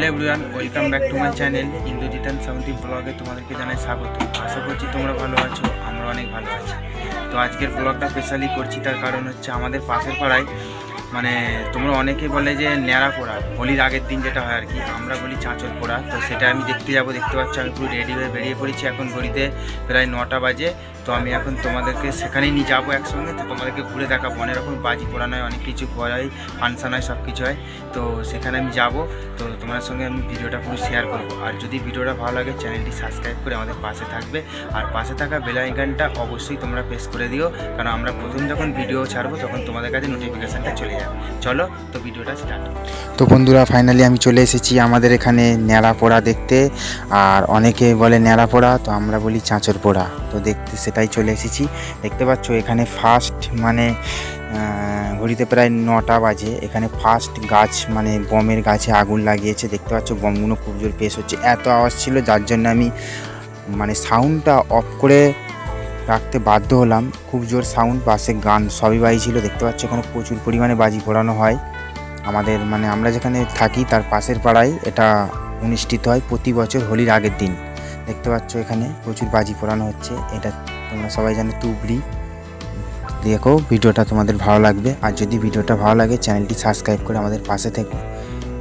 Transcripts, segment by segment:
Hello everyone, welcome back to my channel Indrajit and সাউন্ডি ব্লগে তোমাদেরকে জানাই স্বাগত। আশা করছি তোমরা ভালো আছো, আমরা অনেক ভালো আছি। তো আজকের ব্লগটা স্পেশালি করছি, তার কারণ হচ্ছে আমাদের পাশের পাড়ায় মানে তোমরা অনেকেই বলে যে ন্যাড়া পোড়া, হোলির আগের দিন যেটা হয় আর কি, আমরা বলি চাঁচল পোড়া। তো সেটা আমি দেখতে যাবো। দেখতে পাচ্ছ আমি পুরো রেডি হয়ে বেরিয়ে পড়েছি। এখন ঘড়িতে প্রায় 9টা বাজে। তো আমি এখন তোমাদেরকে সেখানেই নিয়ে যাবো একসঙ্গে। তো তোমাদেরকে ঘুরে দেখাবো, অনেক রকম বাজি পোড়ানো হয়, অনেক কিছু হয়, ফাংশন হয়, সব কিছু হয়। তো সেখানে আমি যাব। তো তোমার সঙ্গে আমি ভিডিওটা পুরো শেয়ার করবো। আর যদি ভিডিওটা ভালো লাগে চ্যানেলটি সাবস্ক্রাইব করে আমাদের পাশে থাকবে। আর পাশে থাকা বেল আইকনটা অবশ্যই তোমরা প্রেস করে দিও, কারণ আমরা প্রথম যখন ভিডিও ছাড়বো তখন তোমাদের কাছে নোটিফিকেশানটা চলে যাবে। চলো তো ভিডিওটা স্টার্ট। তো বন্ধুরা, ফাইনালি আমি চলে এসেছি আমাদের এখানে ন্যাড়া পোড়া দেখতে। আর অনেকে বলে ন্যাড়া পোড়া, তো আমরা বলি চাঁচর পোড়া। তো দেখতে সেটাই চলে এসেছি। দেখতে পাচ্ছ এখানে ফার্স্ট মানে ঘড়িতে প্রায় 9টা বাজে। এখানে ফার্স্ট গাছ মানে বমের গাছে আগুন লাগিয়েছে। দেখতে পাচ্ছ বমগুলো খুব জোর পেশ হচ্ছে। এত আওয়াজ ছিল যার জন্য আমি মানে সাউন্ডটা অফ করে রাখতে বাধ্য হলাম। খুব জোর সাউন্ড, পাশে গান সবই বাজছিল। দেখতে পাচ্ছ এখানে প্রচুর পরিমাণে বাজি পোড়ানো হয়। আমাদের মানে আমরা যেখানে থাকি তার পাশের পাড়ায় এটা অনুষ্ঠিত হয় প্রতি বছর হোলির আগের দিন। দেখতে পাচ্ছ এখানে প্রচুর বাজি পোড়ানো হচ্ছে। এটা তোমরা সবাই জানো তুবড়ি। দেখো ভিডিওটা তোমাদের ভালো লাগবে। আর যদি ভিডিওটা ভালো লাগে চ্যানেলটি সাবস্ক্রাইব করে আমাদের পাশে থেকো,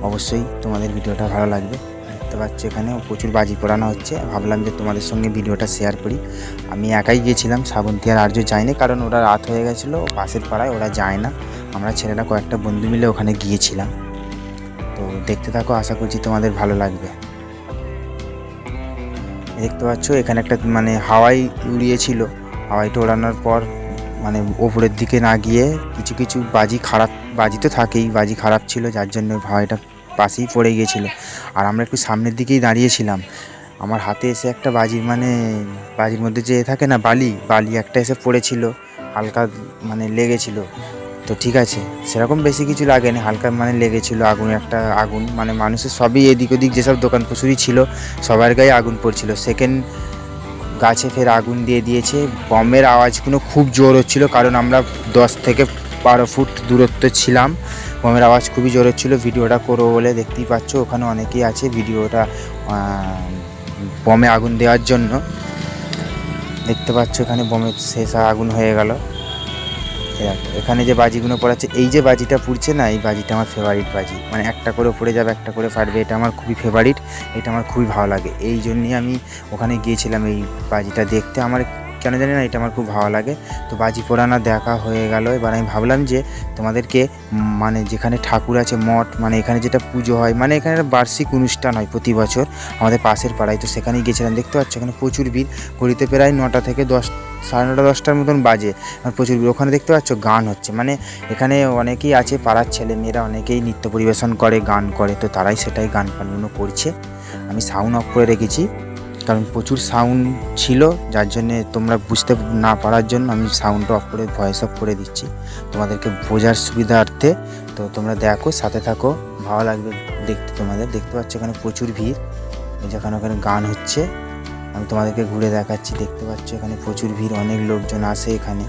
অবশ্যই তোমাদের ভিডিওটা ভালো লাগবে। দেখতে পাচ্ছ এখানে প্রচুর বাজি পোড়ানো হচ্ছে। ভাবলাম যে তোমাদের সঙ্গে ভিডিওটা শেয়ার করি। আমি একাই গিয়েছিলাম, শ্রাবন্তী আর আর্য যায়নি, কারণ ওরা রাত হয়ে গেছিলো। পাশের পাড়ায় ওরা যায় না, আমরা ছেলেরা কয়েকটা বন্ধু মিলে ওখানে গিয়েছিলাম। তো দেখতে থাকো, আশা করছি তোমাদের ভালো লাগবে। দেখতে পাচ্ছ এখানে একটা মানে হাওয়াই উড়িয়েছিল। হাওয়াইটা ওড়ানোর পর মানে ওপরের দিকে না গিয়ে কিছু কিছু বাজি তো থাকেই, বাজি খারাপ ছিল যার জন্য হাওয়াইটা পাশেই পড়ে গিয়েছিল। আর আমরা একটু সামনের দিকেই দাঁড়িয়েছিলাম। আমার হাতে এসে একটা বাজির মানে বাজির মধ্যে যে থাকে না বালি একটা এসে পড়েছিল, হালকা মানে লেগেছিল। তো ঠিক আছে, সেরকম বেশি কিছু লাগেনি, হালকা মানে লেগেছিল। আগুন মানে মানুষের সবই এদিক ওদিক যেসব দোকান পশুরই ছিল সবার গায়ে আগুন পড়ছিল। সেকেন্ড গাছে ফের আগুন দিয়ে দিয়েছে। বমের আওয়াজগুলো খুব জোর হচ্ছিল, কারণ আমরা 10 থেকে 12 ফুট দূরত্ব ছিলাম। বমের আওয়াজ খুবই জোর হচ্ছিলো। ভিডিওটা করবো বলে দেখতেই পাচ্ছ ওখানে অনেকেই আছে ভিডিওটা বমে আগুন দেওয়ার জন্য। দেখতে পাচ্ছ এখানে বমের শেষ আগুন হয়ে গেল। এখানে যে বাজিগুলো পড়াচ্ছে, এই যে বাজিটা পুড়ছে না, এই বাজিটা আমার ফেভারিট বাজি। মানে একটা করে পড়ে যাবে, একটা করে ফাটবে, এটা আমার খুবই ফেভারিট। এটা আমার খুবই ভালো লাগে, এই জন্যই আমি ওখানে গিয়েছিলাম এই বাজিটা দেখতে। আমার কেন জানি না এটা আমার খুব ভালো লাগে। তো বাজি পোড়ানো দেখা হয়ে গেল। এবার আমি ভাবলাম যে তোমাদেরকে মানে যেখানে ঠাকুর আছে মঠ, মানে এখানে যেটা পুজো হয়, মানে এখানে একটা বার্ষিক অনুষ্ঠান হয় প্রতি বছর আমাদের পাশের পাড়ায়। তো সেখানেই গিয়েছিলাম। দেখতে পাচ্ছ এখানে প্রচুর ভিড়। ঘড়িতে প্রায় 9টা থেকে 10 সাড়ে 9টা 10টার মতন বাজে। আর প্রচুর ভিড়। ওখানে দেখতে পাচ্ছ গান হচ্ছে, মানে এখানে অনেকেই আছে পাড়ার ছেলে মেয়েরা, অনেকেই নৃত্য পরিবেশন করে, গান করে। তো তারাই সেটাই গান ফানগুলো করছে। আমি সাউন্ড অফ করে রেখেছি, কারণ প্রচুর সাউন্ড ছিল, যার জন্যে তোমরা বুঝতে না পারার জন্য আমি সাউন্ডটা অফ করে ভয়েস অফ করে দিচ্ছি তোমাদেরকে বোঝার সুবিধার্থে। তো তোমরা দেখো, সাথে থাকো, ভালো লাগবে দেখতে তোমাদের। দেখতে পাচ্ছ এখানে প্রচুর ভিড়, যেখানে ওখানে গান হচ্ছে। আমি তোমাদেরকে ঘুরে দেখাচ্ছি। দেখতে পাচ্ছ এখানে প্রচুর ভিড়, অনেক লোকজন আসে এখানে।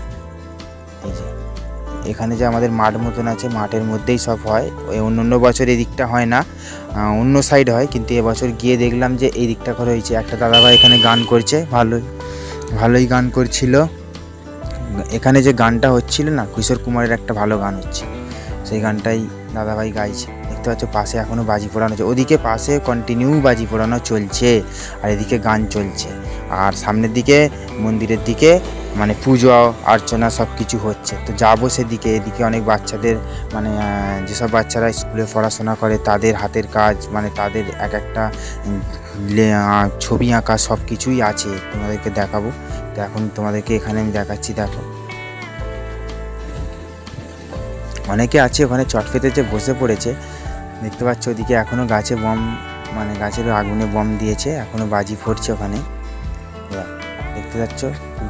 এই যে এখানে যে আমাদের মাঠ মতন আছে, মাঠের মধ্যেই সব হয়। ওই অন্য বছর এই দিকটা হয় না, অন্য সাইড হয়, কিন্তু এবছর গিয়ে দেখলাম যে এই দিকটা করে হয়েছে। একটা দাদাভাই এখানে গান করছে, ভালোই গান করছিল। এখানে যে গানটা হচ্ছিল না, কিশোর কুমারের একটা ভালো গান হচ্ছে, সেই গানটাই দাদাভাই গাইছে। দেখতে পাচ্ছ পাশে এখনও বাজি পোড়ানো হচ্ছে, ওদিকে পাশে কন্টিনিউ বাজি পোড়ানো চলছে, আর এদিকে গান চলছে। আর সামনের দিকে মন্দিরের দিকে মানে পুজো অর্চনা সব কিছু হচ্ছে। তো যাবো সেদিকে। এদিকে অনেক বাচ্চাদের মানে যেসব বাচ্চারা স্কুলে পড়াশোনা করে তাদের হাতের কাজ, মানে তাদের এক একটা ছবি আঁকা সব কিছুই আছে, তোমাদেরকে দেখাবো। তো এখন তোমাদেরকে এখানে আমি দেখাচ্ছি। দেখো অনেকে আছে ওখানে চট পেতেছে, বসে পড়েছে। দেখতে পাচ্ছ ওদিকে এখনও গাছে বম, মানে গাছের আগুনে বম দিয়েছে, এখনও বাজি ফুটছে ওখানে। দেখতে পাচ্ছ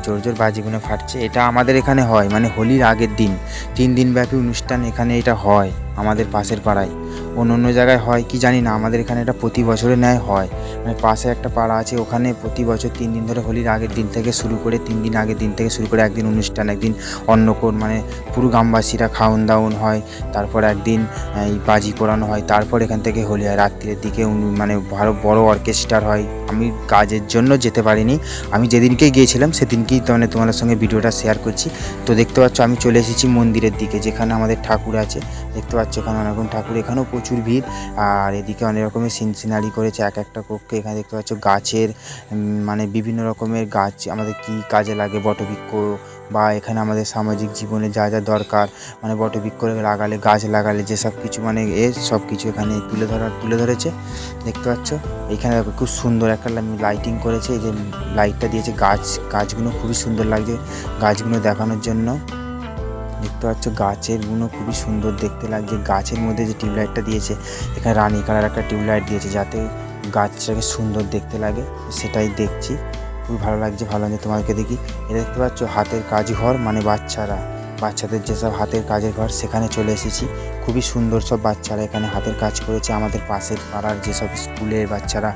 জোর জোর বাজিগুলো ফাটছে। এটা আমাদের এখানে হয় মানে হোলির আগের দিন, 3 দিন ব্যাপী অনুষ্ঠান এখানে এটা হয় আমাদের পাশের পাড়ায়। অন্য অন্য জায়গায় হয় কি জানি না, আমাদের এখানে এটা প্রতি বছরের ন্যায় হয়। মানে পাশে একটা পাড়া আছে, ওখানে প্রতি বছর 3 দিন ধরে হোলির আগের দিন থেকে শুরু করে 3 দিন আগের দিন থেকে শুরু করে একদিন অনুষ্ঠান, একদিন অন্নকূট, মানে পুরো গ্রামবাসীরা খাওন দাওন হয়, তারপর একদিন এই বাজি পোড়ানো হয়, তারপর এখান থেকে হোলি হয় রাত্রির দিকে। মানে ভালো বড় অর্কেস্ট্রার হয়। আমি কাজের জন্য যেতে পারিনি, আমি যেদিনকেই গিয়েছিলাম সেদিনকেই মানে তোমাদের সঙ্গে ভিডিওটা শেয়ার করছি। তো দেখতে পাচ্ছ আমি চলে এসেছি মন্দিরের দিকে, যেখানে আমাদের ঠাকুর আছে। দেখতে পাচ্ছ এখানে অনেক রকম ঠাকুর, এখানেও প্রচুর ভিড়। আর এদিকে অনেক রকমের সিনারি করেছে এক একটা কক্ষে। এখানে দেখতে পাচ্ছ গাছের মানে বিভিন্ন রকমের গাছ আমাদের কি কাজে লাগে, বটবৃক্ষ বা এখানে আমাদের সামাজিক জীবনে যা যা দরকার, মানে বটবৃক্ষ লাগালে, গাছ লাগালে যেসব কিছু মানে সব কিছু এখানে তুলে ধরেছে। দেখতে পাচ্ছ এইখানে খুব সুন্দর একটা লাইটিং করেছে, এই যে লাইটটা দিয়েছে, গাছগুলো খুবই সুন্দর লাগছে গাছগুলো দেখানোর জন্য। দেখতে পাচ্ছ গাছের গুলো খুবই সুন্দর দেখতে লাগছে। গাছের মধ্যে যে টিউবলাইটটা দিয়েছে, এখানে রানী কালার একটা টিউবলাইট দিয়েছে যাতে গাছটাকে সুন্দর দেখতে লাগে, সেটাই দেখছি। খুবই ভালো লাগছে তোমাদেরকে দেখি। এটা দেখতে পাচ্ছ হাতের কাজ ঘর, মানে বাচ্চাদের যেসব হাতের কাজের ঘর, সেখানে চলে এসেছি। খুবই সুন্দর সব বাচ্চারা এখানে হাতের কাজ করেছে। আমাদের পাশের পাড়ার যেসব স্কুলের বাচ্চারা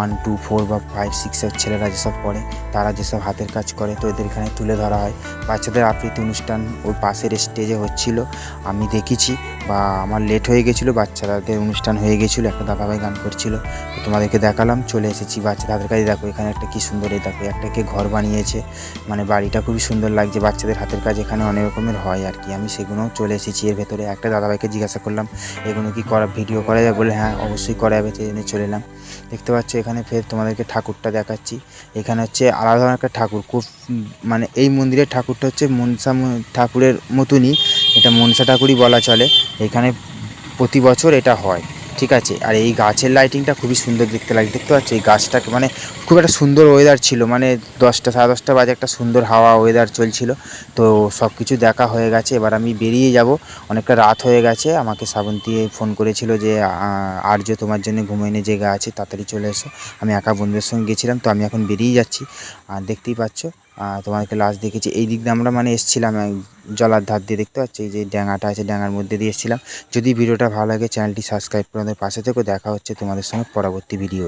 1, 2, 4 বা 5, 6-এর ছেলেরা যেসব পড়ে, তারা যেসব হাতের কাজ করে, তো এদের এখানে তুলে ধরা হয়। বাচ্চাদের আবৃত্তি অনুষ্ঠান ওই পাশের স্টেজে হচ্ছিল, আমি দেখেছি। বা আমার লেট হয়ে গেছিলো, বাচ্চাদের অনুষ্ঠান হয়ে গেছিলো, একটা দাদাভাই গান করছিল, তো তোমাদেরকে দেখালাম। চলে এসেছি বাচ্চাদের কাছে। দেখো এখানে একটা কি সুন্দর, এই দেখো একটাকে ঘর বানিয়েছে, মানে বাড়িটা খুবই সুন্দর লাগছে। বাচ্চাদের হাতের কাজ এখানে অনেক রকমের হয় আর কি। আমি সেগুলোও চলে এসেছি এর ভেতরে। একটা দাদাভাইকে জিজ্ঞাসা করলাম এগুলো কি ভিডিও করা যাবে, বলে হ্যাঁ অবশ্যই করা যাবে, সেই জন্য চলে এলাম। দেখতে পাচ্ছ এখানে ফের তোমাদেরকে ঠাকুরটা দেখাচ্ছি। এখানে হচ্ছে আলাদা ধরনের একটা ঠাকুর, খুব মানে এই মন্দিরের ঠাকুরটা হচ্ছে মনসা ঠাকুরের মতনই, এটা মনসা ঠাকুরই বলা চলে। এখানে প্রতি বছর এটা হয়, ঠিক আছে। আর এই গাছের লাইটিংটা খুবই সুন্দর দেখতে লাগে। দেখতে পাচ্ছ এই গাছটাকে, মানে খুব একটা সুন্দর ওয়েদার ছিল, মানে 10টা 10:30 বাজে একটা সুন্দর হাওয়া ওয়েদার চলছিল। তো সব কিছু দেখা হয়ে গেছে, এবার আমি বেরিয়ে যাব, অনেকটা রাত হয়ে গেছে। আমাকে শ্রাবন্তী ফোন করেছিল যে আর্য তোমার জন্য ঘুমাইনে জায়গা আছে, তাড়াতাড়ি চলে এসো। আমি একা বন্ধুদের সঙ্গে গেছিলাম, তো আমি এখন বেরিয়ে যাচ্ছি। আর দেখতেই পাচ্ছ তোমাদেরকে লাস্ট দেখেছি এই দিক দিয়ে আমরা মানে এসেছিলাম জলার ধার দিয়ে। দেখতে পাচ্ছি এই যে ড্যাঙাটা আছে, ড্যাঙার মধ্যে দিয়ে এসেছিলাম। যদি ভিডিওটা ভালো লাগে চ্যানেলটি সাবস্ক্রাইব করে আমাদের পাশে থেকো। দেখা হচ্ছে তোমাদের সঙ্গে পরবর্তী ভিডিও।